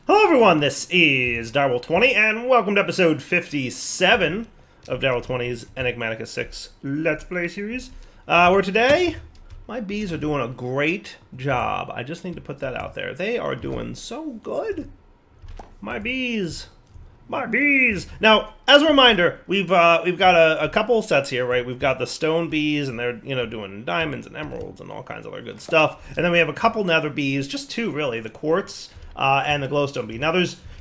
Hello everyone, this is Direwolf20, and welcome to episode 57 of Direwolf20's Enigmatica6 Let's Play series, where today, my bees are doing a great job. I just need to put that out there. They are doing so good. My bees. My bees. Now, as a reminder, we've got a couple sets here, right? We've got the stone bees, and they're, doing diamonds and emeralds and all kinds of other good stuff. And then we have a couple nether bees, just two really, the quartz and the glowstone bee. Now,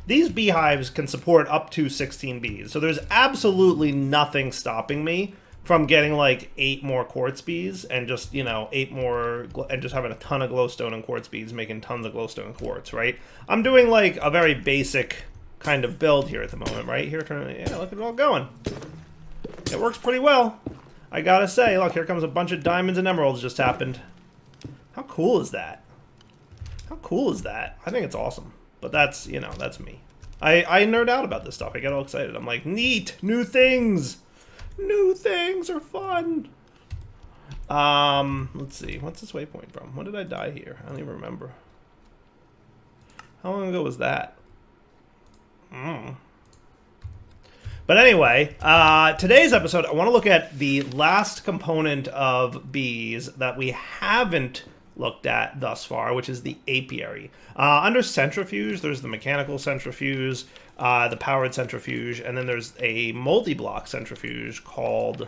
these beehives can support up to 16 bees, so there's absolutely nothing stopping me from getting like 8 more quartz bees and just, 8 more, and just having a ton of glowstone and quartz bees making tons of glowstone and quartz, right? I'm doing like a very basic kind of build here at the moment, right? Here, yeah, look at it all going. It works pretty well, I gotta say. Look, here comes a bunch of diamonds and emeralds just happened. How cool is that? How cool is that? I think it's awesome. But that's, that's me. I nerd out about this stuff. I get all excited. I'm like, neat! New things! New things are fun! Let's see. What's this waypoint from? When did I die here? I don't even remember. How long ago was that? But anyway, today's episode, I want to look at the last component of bees that we haven't looked at thus far, which is the apiary. Under centrifuge, there's the mechanical centrifuge, the powered centrifuge, and then there's a multi-block centrifuge called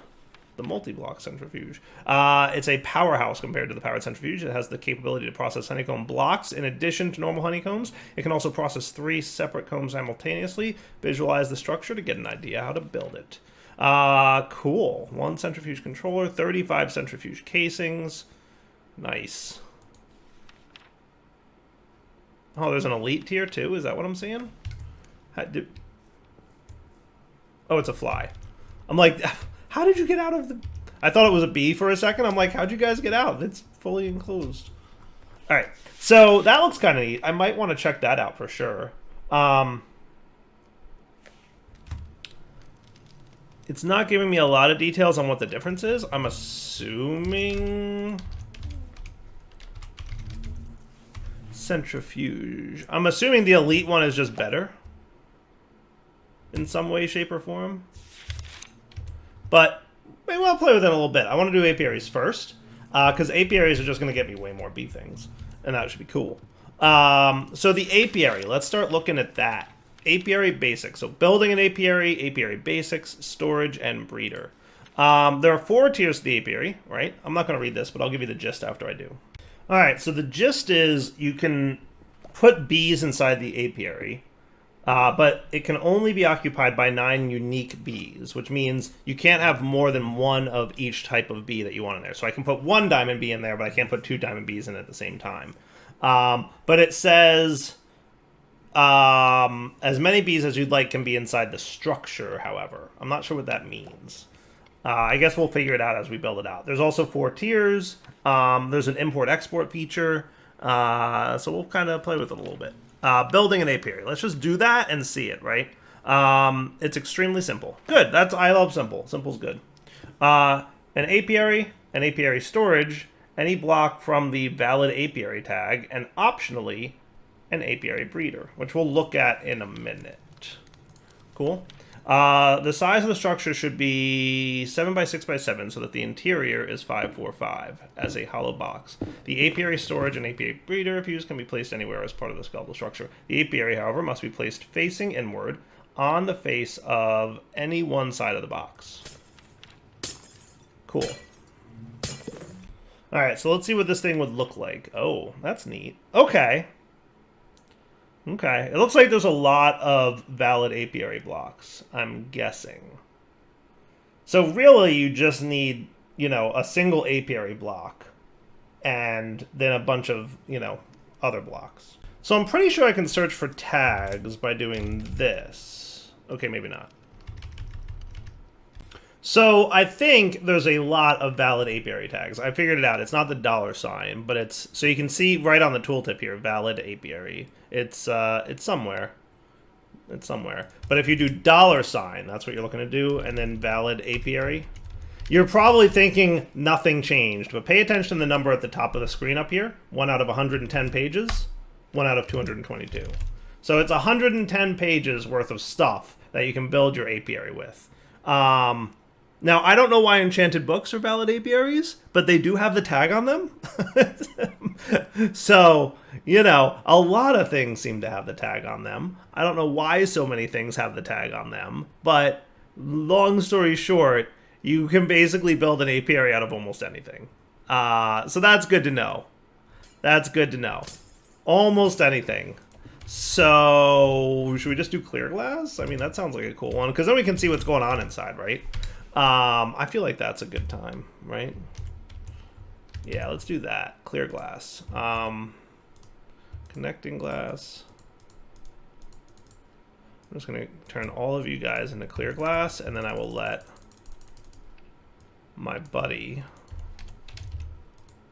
the multi-block centrifuge. It's a powerhouse compared to the powered centrifuge. It has the capability to process honeycomb blocks in addition to normal honeycombs. It can also process 3 separate combs simultaneously. Visualize the structure to get an idea how to build it. Cool. 1 centrifuge controller, 35 centrifuge casings. Nice. Oh, there's an elite tier too? Is that what I'm seeing? Oh, it's a fly. I'm like, how did you get out of the... I thought it was a bee for a second. I'm like, how'd you guys get out? It's fully enclosed. Alright, so that looks kind of neat. I might want to check that out for sure. It's not giving me a lot of details on what the difference is. I'm assuming... centrifuge. I'm assuming the elite one is just better. In some way, shape, or form. But maybe I'll play with it a little bit. I want to do apiaries first, because apiaries are just going to get me way more bee things, and that should be cool. So the apiary, let's start looking at that. Apiary basics. So building an apiary, apiary basics, storage, and breeder. There are 4 tiers to the apiary, right? I'm not going to read this, but I'll give you the gist after I do. All right, so the gist is you can put bees inside the apiary, but it can only be occupied by 9 unique bees, which means you can't have more than 1 of each type of bee that you want in there. So I can put 1 diamond bee in there, but I can't put 2 diamond bees in at the same time. But it says as many bees as you'd like can be inside the structure, however. I'm not sure what that means. I guess we'll figure it out as we build it out. There's also 4 tiers. There's an import-export feature. So we'll kind of play with it a little bit. Building an apiary. Let's just do that and see it, right? It's extremely simple. Good. I love simple. Simple's good. An apiary storage, any block from the valid apiary tag, and optionally, an apiary breeder, which we'll look at in a minute. Cool. The size of the structure should be 7 by 6 by 7, so that the interior is 545 as a hollow box. The apiary storage and apiary breeder, if used, can be placed anywhere as part of the skeletal structure. The apiary, however, must be placed facing inward on the face of any one side of the box. Cool. Alright, so let's see what this thing would look like. Oh, that's neat. Okay. Okay, it looks like there's a lot of valid apiary blocks, I'm guessing. So really, you just need, a single apiary block, and then a bunch of, other blocks. So I'm pretty sure I can search for tags by doing this. Okay, maybe not. So I think there's a lot of valid apiary tags. I figured it out. It's not the $sign, but it's... So you can see right on the tooltip here, valid apiary. It's somewhere. It's somewhere. But if you do $sign, that's what you're looking to do, and then valid apiary, you're probably thinking nothing changed. But pay attention to the number at the top of the screen up here. 1 out of 110 pages. 1 out of 222. So it's 110 pages worth of stuff that you can build your apiary with. Now, I don't know why enchanted books are valid apiaries, but they do have the tag on them. So, you know, a lot of things seem to have the tag on them. I don't know why so many things have the tag on them, but long story short, you can basically build an apiary out of almost anything. So that's good to know. That's good to know. Almost anything. So, should we just do clear glass? I mean, that sounds like a cool one, because then we can see what's going on inside, right? I feel like that's a good time, right? Yeah, let's do that. Clear glass. Connecting glass. I'm just going to turn all of you guys into clear glass, and then I will let my buddy...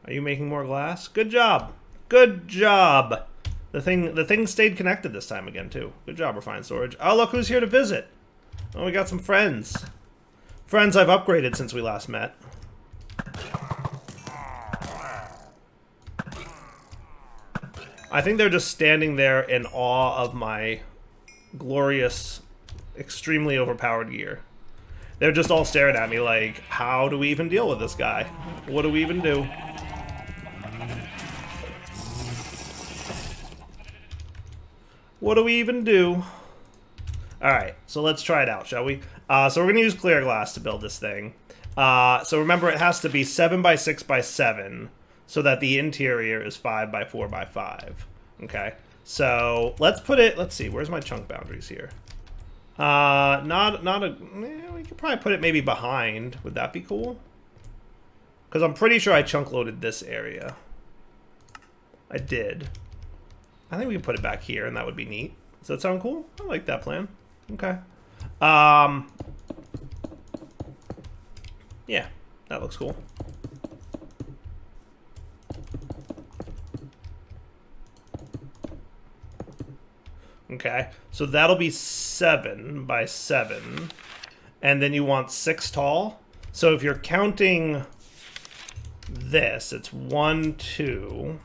Are you making more glass? Good job. Good job. The thing stayed connected this time again, too. Good job, Refined Storage. Oh, look who's here to visit. Oh, we got some friends. Friends I've upgraded since we last met. I think they're just standing there in awe of my glorious, extremely overpowered gear. They're just all staring at me like, how do we even deal with this guy? What do we even do? What do we even do? Alright, so let's try it out, shall we? So we're going to use clear glass to build this thing. So remember, it has to be 7 by 6 by 7, so that the interior is 5 by 4 by 5. Okay, so let's put it, let's see, where's my chunk boundaries here? We could probably put it maybe behind. Would that be cool? Because I'm pretty sure I chunk loaded this area. I did. I think we can put it back here, and that would be neat. Does that sound cool? I like that plan. Okay. Yeah, that looks cool. Okay, so that'll be 7 by 7. And then you want 6 tall. So if you're counting this, it's 1, 2,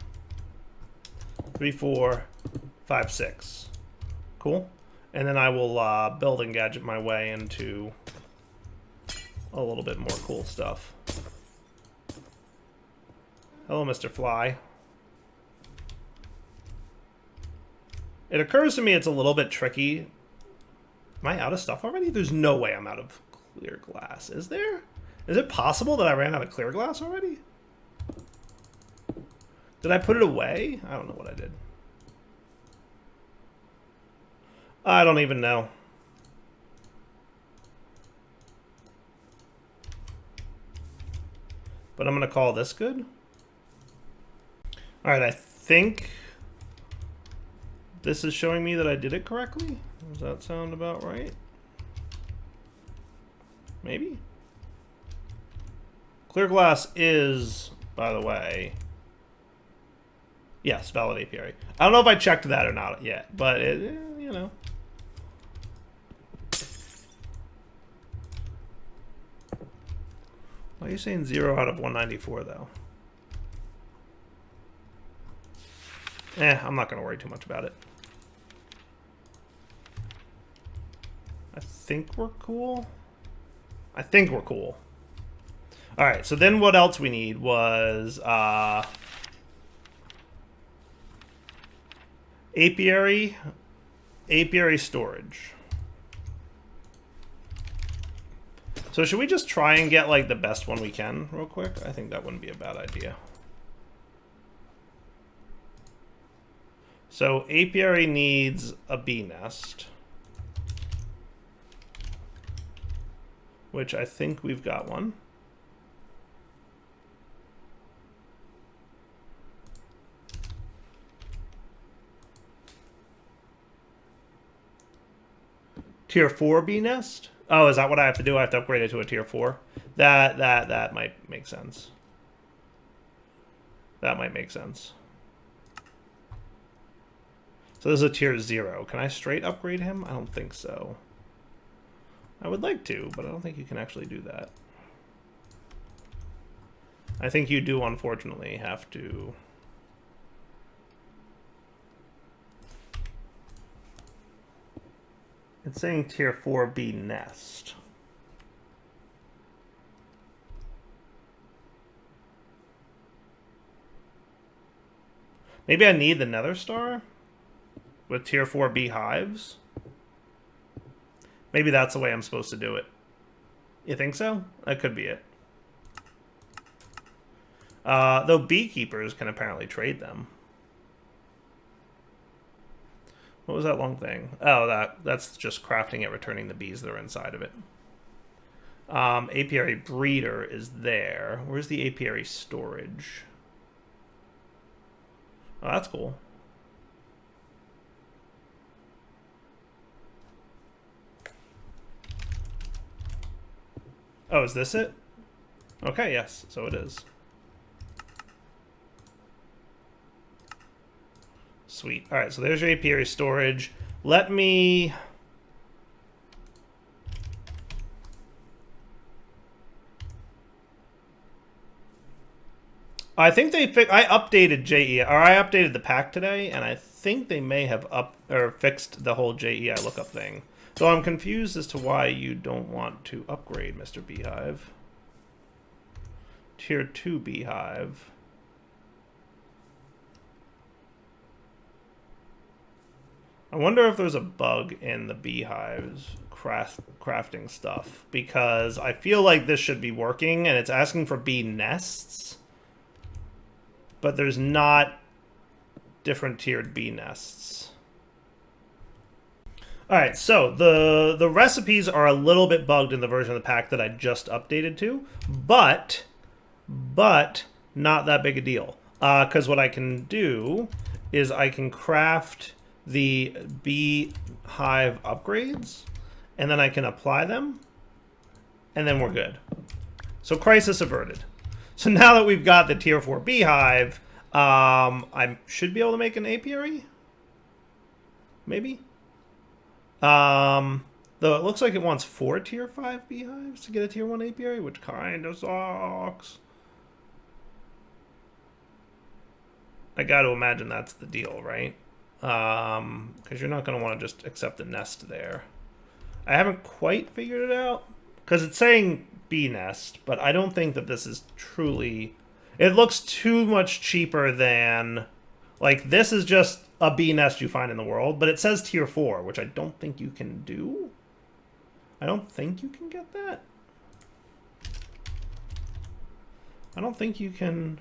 3, 4, 5, 6. Cool. And then I will build and gadget my way into a little bit more cool stuff. Hello, Mr. Fly. It occurs to me it's a little bit tricky. Am I out of stuff already? There's no way I'm out of clear glass. Is there? Is it possible that I ran out of clear glass already? Did I put it away? I don't know what I did. I don't even know. But I'm going to call this good. Alright, I think this is showing me that I did it correctly. Does that sound about right? Maybe? Clear glass is, by the way... Yes, valid apiary. I don't know if I checked that or not yet, but it, you know. Why are you saying 0 out of 194, though? I'm not going to worry too much about it. I think we're cool. I think we're cool. Alright, so then what else we need was... Apiary storage. So should we just try and get like the best one we can real quick? I think that wouldn't be a bad idea. So apiary needs a bee nest, which I think we've got one. Tier 4 bee nest? Oh, is that what I have to do? I have to upgrade it to a tier 4? That might make sense. That might make sense. So this is a tier 0. Can I straight upgrade him? I don't think so. I would like to, but I don't think you can actually do that. I think you do, unfortunately, have to... It's saying tier 4 bee nest. Maybe I need the nether star with tier 4 beehives. Maybe that's the way I'm supposed to do it. You think so? That could be it. Though beekeepers can apparently trade them. What was that long thing? Oh, that's just crafting it, returning the bees that are inside of it. Apiary breeder is there. Where's the apiary storage? Oh, that's cool. Oh, is this it? Okay, yes, so it is. Sweet. All right, so there's your apiary storage. Let me... I think I updated JEI, or I updated the pack today, and I think they may have fixed the whole JEI lookup thing. So I'm confused as to why you don't want to upgrade, Mr. Beehive. Tier 2 Beehive. I wonder if there's a bug in the beehives crafting stuff, because I feel like this should be working, and it's asking for bee nests. But there's not different tiered bee nests. Alright, so the recipes are a little bit bugged in the version of the pack that I just updated to, but not that big a deal. Because what I can do is I can craft the beehive upgrades, and then I can apply them, and then we're good. So crisis averted. So now that we've got the tier 4 beehive, I should be able to make an apiary? Maybe? Though it looks like it wants 4 tier 5 beehives to get a tier 1 apiary, which kind of sucks. I got to imagine that's the deal, right? Because you're not going to want to just accept the nest there. I haven't quite figured it out, because it's saying bee nest, but I don't think that this is truly... It looks too much cheaper than... Like, this is just a bee nest you find in the world, but it says tier 4, which I don't think you can do. I don't think you can get that. I don't think you can...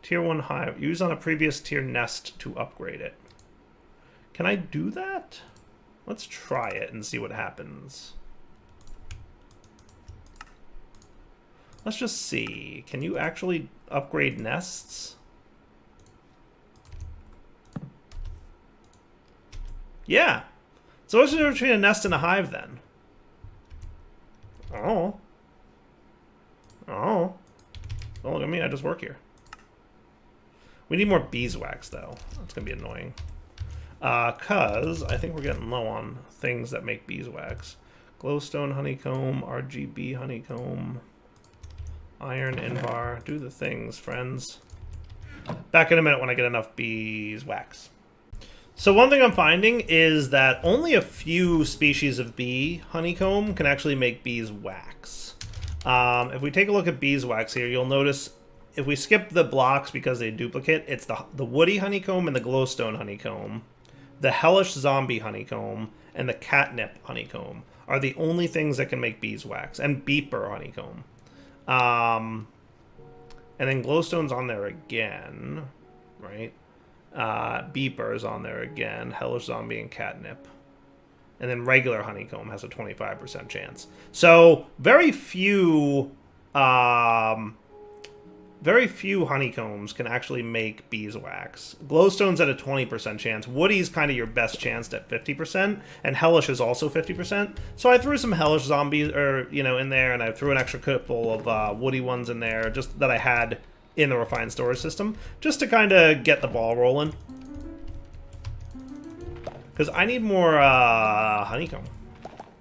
Tier 1 hive. Use on a previous tier nest to upgrade it. Can I do that? Let's try it and see what happens. Let's just see. Can you actually upgrade nests? Yeah. So what's the difference between a nest and a hive then? Oh. Oh. Don't look at me, I just work here. We need more beeswax though. That's gonna be annoying. Cause I think we're getting low on things that make beeswax. Glowstone honeycomb, RGB honeycomb. Iron invar. Do the things, friends. Back in a minute when I get enough beeswax. So one thing I'm finding is that only a few species of bee honeycomb can actually make beeswax. If we take a look at beeswax here, you'll notice if we skip the blocks because they duplicate, it's the woody honeycomb and the glowstone honeycomb, the hellish zombie honeycomb, and the catnip honeycomb are the only things that can make beeswax, and beeper honeycomb. And then glowstone's on there again, right? Beeper's on there again, hellish zombie and catnip. And then regular honeycomb has a 25% chance. So very few honeycombs can actually make beeswax. Glowstone's at a 20% chance. Woody's kind of your best chance at 50%, and hellish is also 50%. So I threw some hellish zombies, in there, and I threw an extra couple of woody ones in there, just that I had in the refined storage system, just to kind of get the ball rolling. Because I need more honeycomb,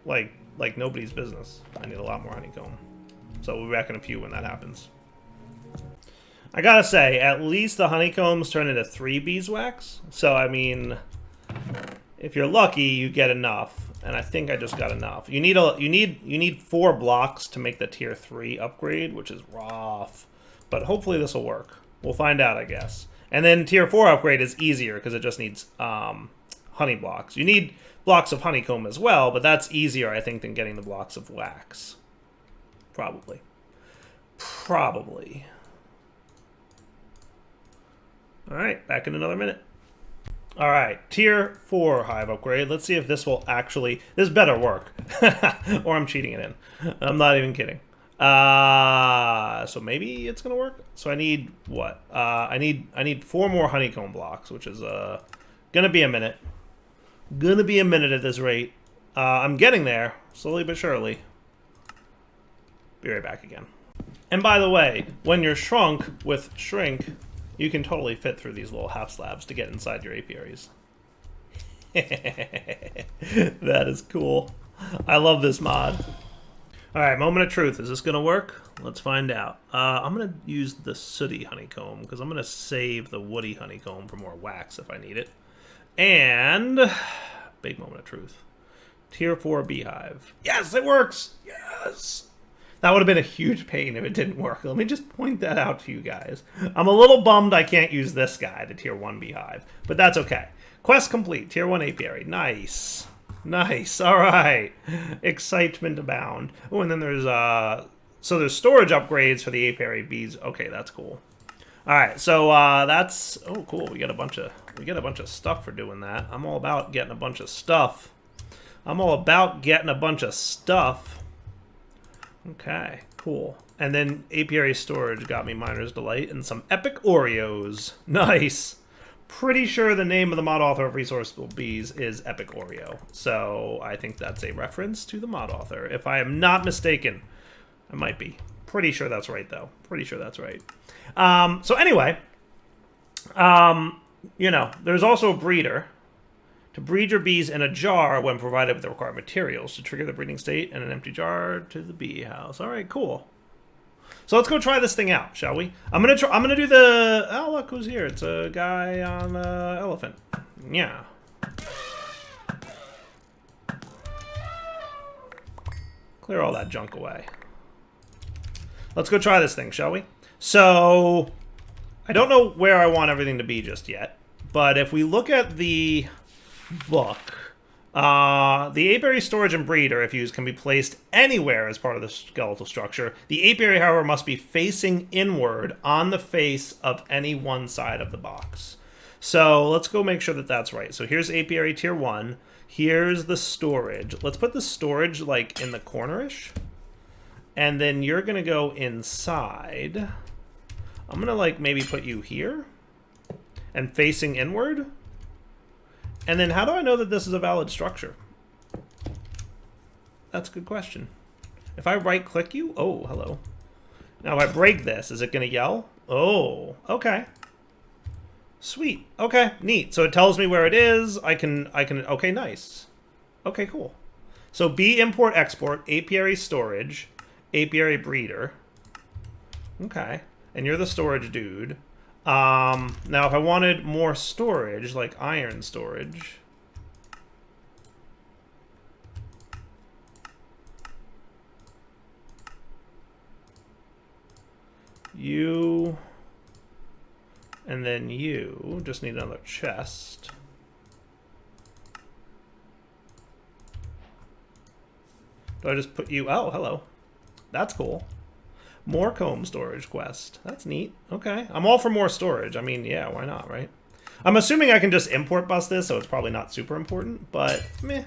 like nobody's business. I need a lot more honeycomb. So we'll be back in a few when that happens. I gotta say, at least the honeycombs turn into 3 beeswax. So, I mean, if you're lucky, you get enough. and I think I just got enough. You need 4 blocks to make the tier 3 upgrade, which is rough. But hopefully this will work. We'll find out, I guess. And then tier 4 upgrade is easier because it just needs honey blocks. You need blocks of honeycomb as well, but that's easier, I think, than getting the blocks of wax. Probably. Probably. Alright, back in another minute. Alright, tier 4 hive upgrade. Let's see if this will actually... This better work. Or I'm cheating it in. I'm not even kidding. So maybe it's gonna work. So I need what? I need 4 more honeycomb blocks, which is gonna be a minute. Gonna be a minute at this rate. I'm getting there, slowly but surely. Be right back again. And by the way, when you're shrunk with shrink, you can totally fit through these little half slabs to get inside your apiaries. That is cool. I love this mod. Alright, moment of truth. Is this going to work? Let's find out. I'm going to use the sooty honeycomb because I'm going to save the woody honeycomb for more wax if I need it. And big moment of truth. Tier 4 beehive. Yes, it works! Yes! That would have been a huge pain if it didn't work. Let me just point that out to you guys. I'm a little bummed I can't use this guy, the Tier 1 beehive, but that's okay. Quest complete, Tier 1 apiary. Nice. Nice, alright. Excitement abound. Oh, and then there's, so there's storage upgrades for the apiary bees. Okay, that's cool. Alright, so, that's, oh, cool. We get a bunch of stuff for doing that. I'm all about getting a bunch of stuff. Okay, cool. And then apiary storage got me Miner's Delight and some epic Oreos. Nice. Pretty sure the name of the mod author of Resourceful Bees is Epic Oreo. So I think that's a reference to the mod author. If I am not mistaken, I might be. Pretty sure that's right, though. Pretty sure that's right. So anyway, you know, there's also a breeder. To breed your bees in a jar when provided with the required materials to trigger the breeding state and an empty jar to the bee house. All right, cool. So let's go try this thing out, shall we? I'm gonna do the... Oh, look who's here. It's a guy on the elephant. Yeah. Clear all that junk away. Let's go try this thing, shall we? So, I don't know where I want everything to be just yet, but if we look at the book, the apiary storage and breeder, if used, can be placed anywhere as part of the skeletal structure. The apiary, however, must be facing inward on the face of any one side of the box. So let's go make sure that that's right. So here's apiary tier 1. Here's the storage. Let's put the storage like in the corner-ish. And then you're going to go inside. I'm going to like maybe put you here and facing inward. And then how do I know that this is a valid structure? That's a good question. If I right-click you... Oh, hello. Now, if I break this, is it going to yell? Oh, okay. Sweet. Okay, neat. So it tells me where it is. I can... Okay, nice. Okay, cool. So bee import export, apiary storage, apiary breeder. Okay. And you're the storage dude. Now if I wanted more storage, like iron storage, you, and then you just need another chest. Do I just put you? Oh, hello. That's cool. More comb storage quest. That's neat. Okay. I'm all for more storage. I mean, yeah, why not, right? I'm assuming I can just import bus this, so it's probably not super important, but meh.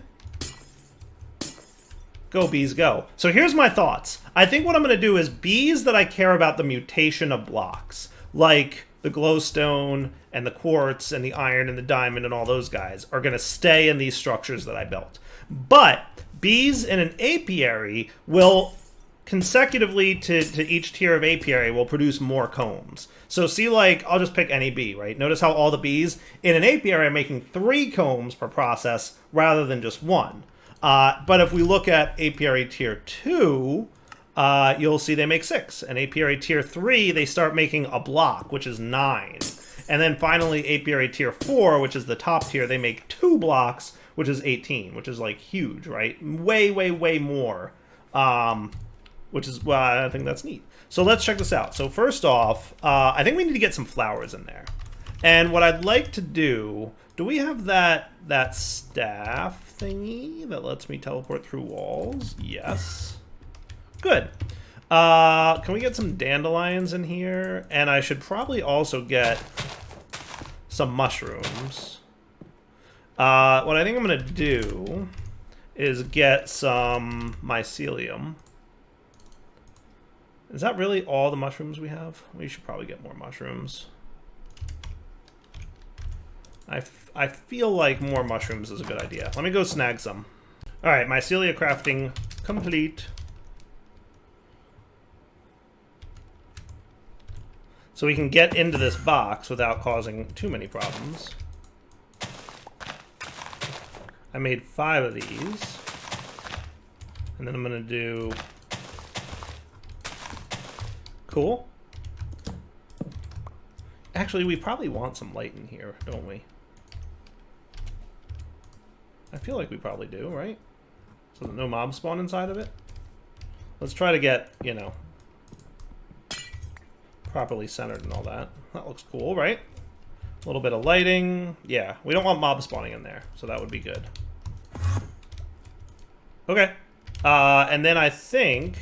Go, bees, go. So here's my thoughts. I think what I'm going to do is bees that I care about the mutation of blocks, like the glowstone and the quartz and the iron and the diamond and all those guys, are going to stay in these structures that I built. But bees in an apiary will... consecutively to each tier of apiary will produce more combs. So see, like, I'll just pick any bee, right? Notice how all the bees in an apiary are making 3 combs per process rather than just 1. But if we look at apiary tier 2, you'll see they make 6. And apiary tier 3, they start making a block, which is 9. And then finally, apiary tier 4, which is the top tier, they make 2 blocks, which is 18, which is like huge, right? Way, way, way more. Which is why I think that's neat. So let's check this out. So first off, I think we need to get some flowers in there. And what I'd like to do we have that staff thingy that lets me teleport through walls? Yes. Good. Can we get some dandelions in here? And I should probably also get some mushrooms. What I think I'm going to do is get some mycelium. Is that really all the mushrooms we have? We should probably get more mushrooms. I feel like more mushrooms is a good idea. Let me go snag some. All right, mycelia crafting complete. So we can get into this box without causing too many problems. I made 5 of these. And then I'm going to do... Cool. Actually, we probably want some light in here, don't we? I feel like we probably do, right? So that no mobs spawn inside of it. Let's try to get, you know, properly centered and all that. That looks cool, right? A little bit of lighting. Yeah, we don't want mob spawning in there, so that would be good. Okay. And then I think...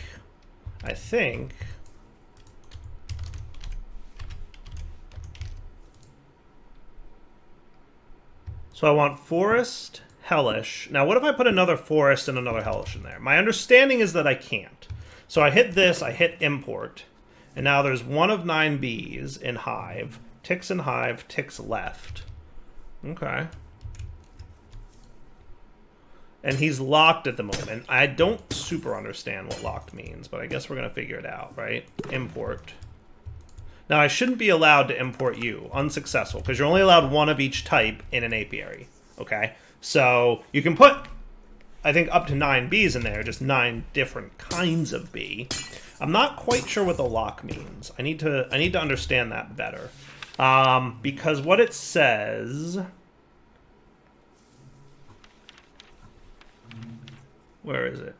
So I want forest, hellish. Now, what if I put another forest and another hellish in there? My understanding is that I can't. So I hit this, I hit import, and now there's 1 of 9 bees in hive. Ticks in hive, ticks left. Okay. And he's locked at the moment. I don't super understand what locked means, but I guess we're going to figure it out, right? Import. Now, I shouldn't be allowed to import you. Unsuccessful, because you're only allowed 1 of each type in an apiary. Okay? So, you can put, I think, up to 9 bees in there, just 9 different kinds of bee. I'm not quite sure what the lock means. I need to understand that better. Because what it says... Where is it?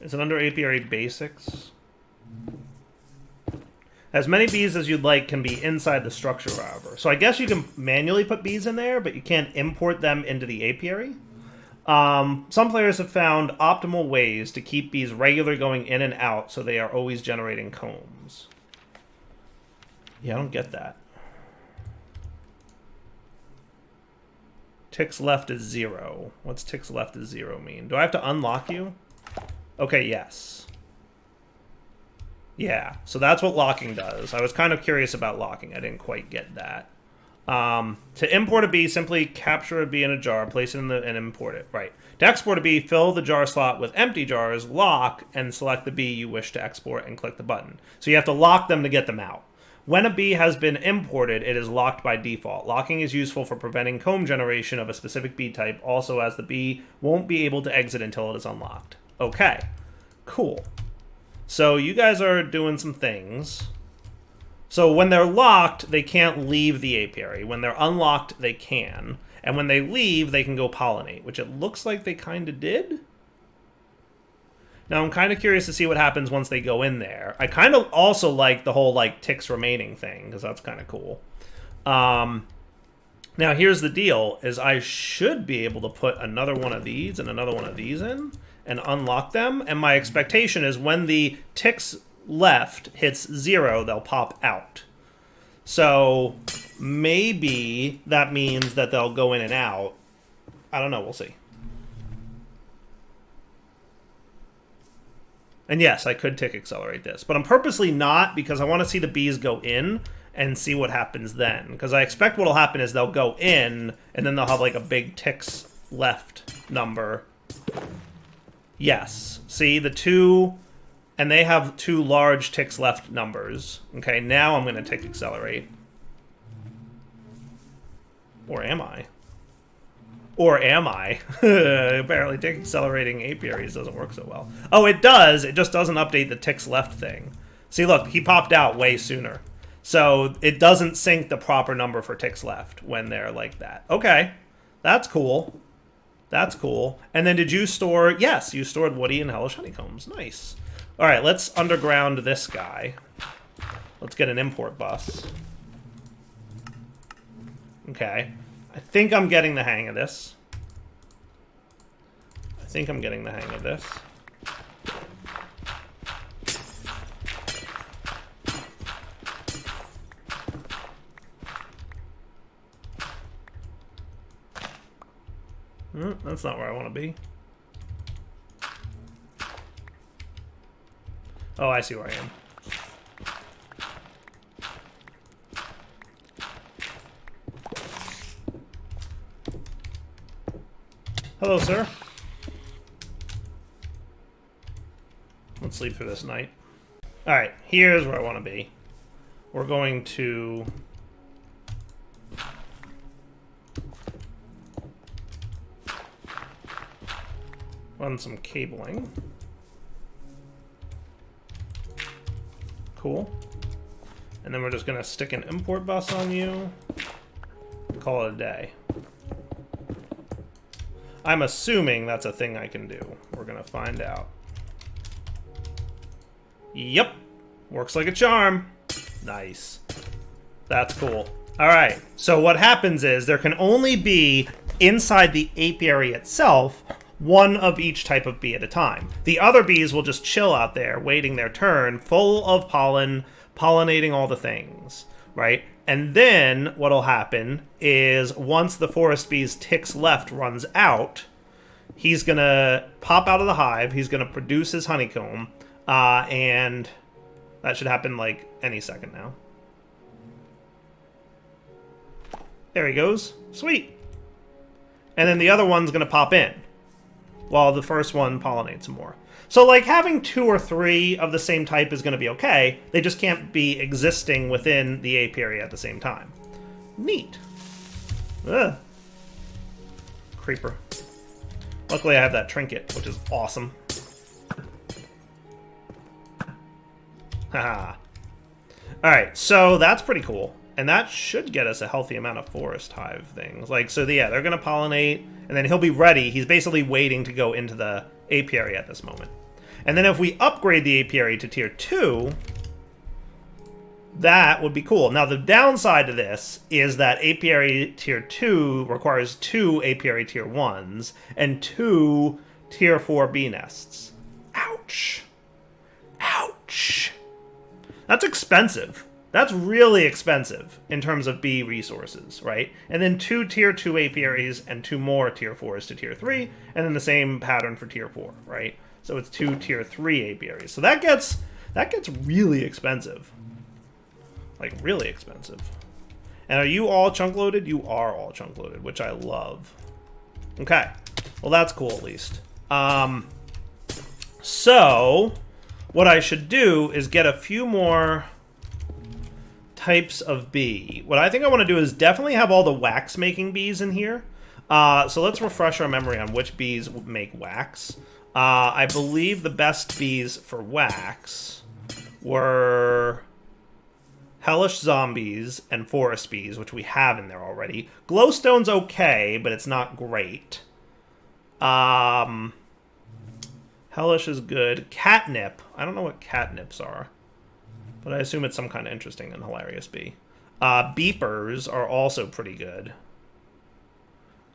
Is it under Apiary Basics? As many bees as you'd like can be inside the structure, however. So I guess you can manually put bees in there, but you can't import them into the apiary. Some players have found optimal ways to keep bees regularly going in and out so they are always generating combs. Yeah, I don't get that. Ticks left is 0. What's ticks left is 0 mean? Do I have to unlock you? Okay, yes. Yeah, so that's what locking does. I was kind of curious about locking. I didn't quite get that. To import a bee, simply capture a bee in a jar, place it in and import it. Right. To export a bee, fill the jar slot with empty jars, lock, and select the bee you wish to export and click the button. So you have to lock them to get them out. When a bee has been imported, it is locked by default. Locking is useful for preventing comb generation of a specific bee type, also as the bee won't be able to exit until it is unlocked. Okay, cool. So you guys are doing some things. So when they're locked, they can't leave the apiary. When they're unlocked, they can. And when they leave, they can go pollinate, which it looks like they kind of did. Now, I'm kind of curious to see what happens once they go in there. I kind of also like the whole, like, ticks remaining thing, because that's kind of cool. Now, here's the deal, is I should be able to put another one of these and another one of these in and unlock them. And my expectation is when the ticks left hits 0, they'll pop out. So maybe that means that they'll go in and out. I don't know, we'll see. And yes, I could tick accelerate this, but I'm purposely not because I want to see the bees go in and see what happens then. Because I expect what will happen is they'll go in and then they'll have like a big ticks left number. Yes, see the 2, and they have 2 large ticks left numbers. Okay, now I'm going to tick accelerate. Or am I? Or am I? Apparently tick accelerating apiaries doesn't work so well. Oh, it does. It just doesn't update the ticks left thing. See, look, he popped out way sooner. So it doesn't sync the proper number for ticks left when they're like that. Okay, that's cool. That's cool. And then did you store... Yes, you stored woody and hellish honeycombs. Nice. All right, let's underground this guy. Let's get an import bus. Okay. I think I'm getting the hang of this. That's not where I want to be. Oh, I see where I am. Hello, sir. Let's sleep through this night. Alright, here's where I want to be. We're going to... run some cabling. Cool. And then we're just going to stick an import bus on you. Call it a day. I'm assuming that's a thing I can do. We're going to find out. Yep. Works like a charm. Nice. That's cool. Alright. So what happens is there can only be, inside the apiary itself, one of each type of bee at a time. The other bees will just chill out there, waiting their turn, full of pollen, pollinating all the things, right? And then what'll happen is once the forest bee's ticks left runs out, he's gonna pop out of the hive, he's gonna produce his honeycomb, and that should happen like any second now. There he goes. Sweet. And then the other one's gonna pop in, while the first one pollinates some more. So, like, having 2 or 3 of the same type is going to be okay. They just can't be existing within the apiary at the same time. Neat. Ugh. Creeper. Luckily, I have that trinket, which is awesome. Haha. Alright, so that's pretty cool. And that should get us a healthy amount of forest hive things. Like, so yeah, they're going to pollinate, and then he'll be ready. He's basically waiting to go into the apiary at this moment. And then if we upgrade the apiary to tier 2, that would be cool. Now, the downside to this is that apiary tier 2 requires 2 apiary tier 1s and 2 tier 4 bee nests. Ouch. Ouch. That's expensive. That's really expensive in terms of bee resources, right? And then 2 tier 2 apiaries and 2 more tier 4s to tier 3, and then the same pattern for tier 4, right? So it's 2 tier 3 apiaries. So that gets really expensive. Like, really expensive. And are you all chunk loaded? You are all chunk loaded, which I love. Okay. Well, that's cool at least. So what I should do is get a few more types of bee. What I think I want to do is definitely have all the wax making bees in here. So let's refresh our memory on which bees make wax. I believe the best bees for wax were hellish zombies and forest bees, which we have in there already. Glowstone's okay, but it's not great. Hellish is good. Catnip. I don't know what catnips are, but I assume it's some kind of interesting and hilarious bee. Beepers are also pretty good.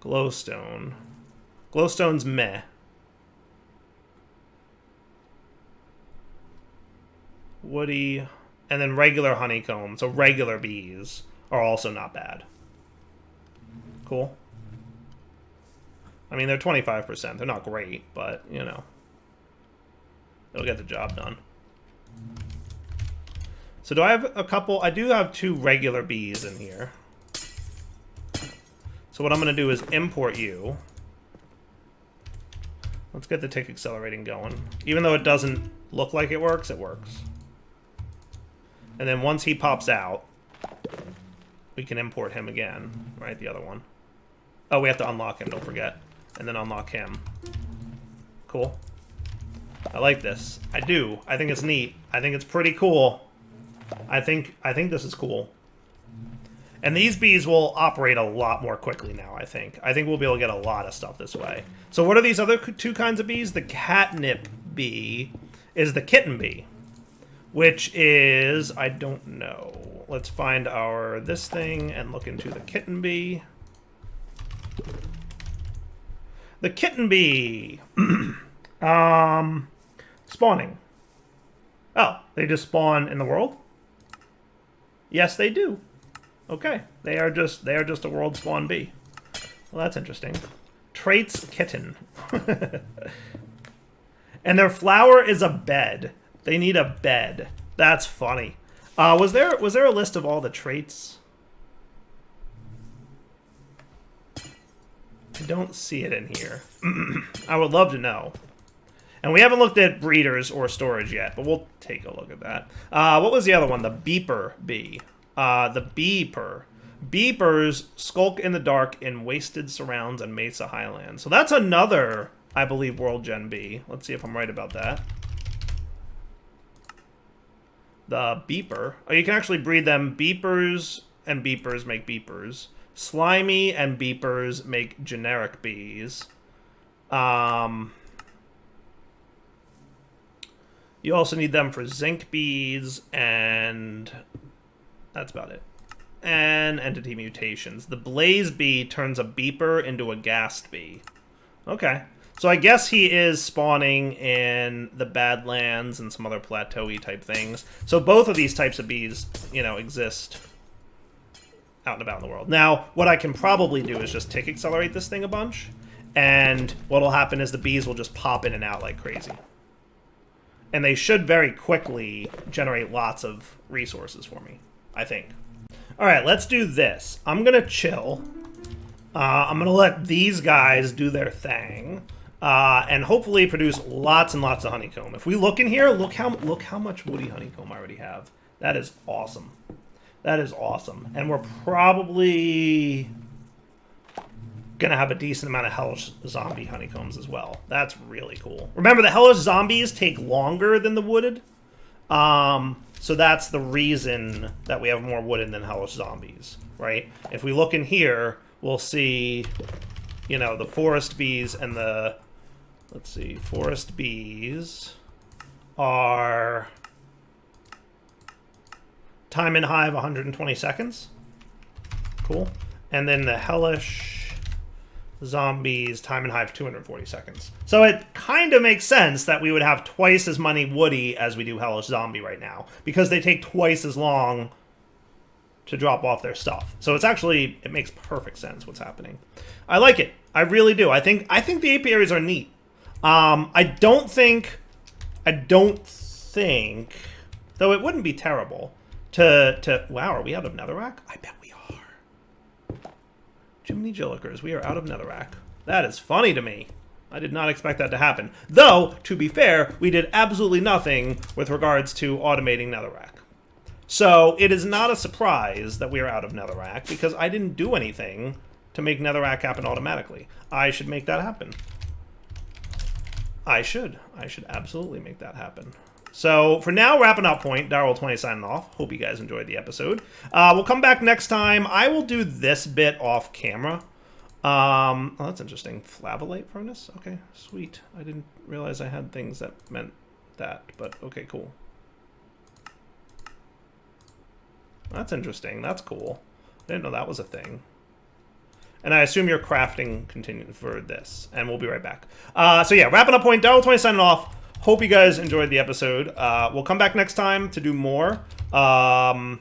Glowstone. Glowstone's meh. Woody. And then regular honeycomb. So regular bees are also not bad. Cool. I mean, they're 25%. They're not great, but, you know. It'll get the job done. So do I have a couple? I do have 2 regular bees in here. So what I'm going to do is import you. Let's get the tick accelerating going. Even though it doesn't look like it works, it works. And then once he pops out, we can import him again, right? The other one. Oh, we have to unlock him, don't forget. And then unlock him. Cool. I like this. I do. I think it's neat. I think it's pretty cool. I think this is cool. And these bees will operate a lot more quickly now, I think. I think we'll be able to get a lot of stuff this way. So what are these other two kinds of bees? The catnip bee is the kitten bee, which is, I don't know. Let's find our this thing and look into the kitten bee. The kitten bee. Spawning. Oh, they just spawn in the world? Yes, they do. Okay, they are just a world spawn bee. Well, that's interesting. Traits kitten. And their flower is a bed. They need a bed. That's funny. Was there a list of all the traits? I don't see it in here. I would love to know. And we haven't looked at breeders or storage yet, but we'll take a look at that. What was the other one? The beeper bee. The beeper. Beepers skulk in the dark in wasted surrounds and Mesa Highlands. So that's another, I believe, World Gen bee. Let's see if I'm right about that. The beeper. Oh, you can actually breed them. Beepers and beepers make beepers. Slimy and beepers make generic bees. You also need them for zinc bees, and that's about it. And entity mutations. The blaze bee turns a beeper into a ghast bee. Okay. So I guess he is spawning in the Badlands and some other plateau-y type things. So both of these types of bees, you know, exist out and about in the world. Now, what I can probably do is just tick accelerate this thing a bunch, and what'll happen is the bees will just pop in and out like crazy. And they should very quickly generate lots of resources for me, I think. All right, let's do this. I'm going to chill. I'm going to let these guys do their thing. And hopefully produce lots and lots of honeycomb. If we look in here, look how much woody honeycomb I already have. That is awesome. That is awesome. And we're probably going to have a decent amount of hellish zombie honeycombs as well. That's really cool. Remember, the hellish zombies take longer than the wooded. So that's the reason that we have more wooded than hellish zombies, right? If we look in here, we'll see, you know, the forest bees and the, let's see, forest bees are time in hive 120 seconds. Cool. And then the hellish zombies, time in hive 240 seconds. So it kind of makes sense that we would have twice as many woody as we do hellish zombie right now, because they take twice as long to drop off their stuff. So it's actually, it makes perfect sense what's happening. I like it. I really do. I think the apiaries are neat. I don't think, though it wouldn't be terrible to wow, are we out of netherrack? I bet we are. Jiminy Jillikers, we are out of netherrack. That is funny to me. I did not expect that to happen. Though, to be fair, we did absolutely nothing with regards to automating netherrack. So it is not a surprise that we are out of netherrack, because I didn't do anything to make netherrack happen automatically. I should make that happen. I should absolutely make that happen. So for now, wrapping up point, Darwell20 signing off. Hope you guys enjoyed the episode. We'll come back next time. I will do this bit off camera. Oh, that's interesting. Flavolite furnace? Okay, sweet. I didn't realize I had things that meant that, but okay, cool. That's interesting. That's cool. I didn't know that was a thing. And I assume you're crafting continuing for this, and we'll be right back. So yeah, wrapping up point, Darwell20 signing off. Hope you guys enjoyed the episode. We'll come back next time to do more. I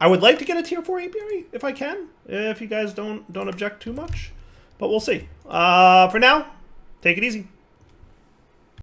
would like to get a tier 4 apiary if I can, if you guys don't object too much, but we'll see. For now, take it easy.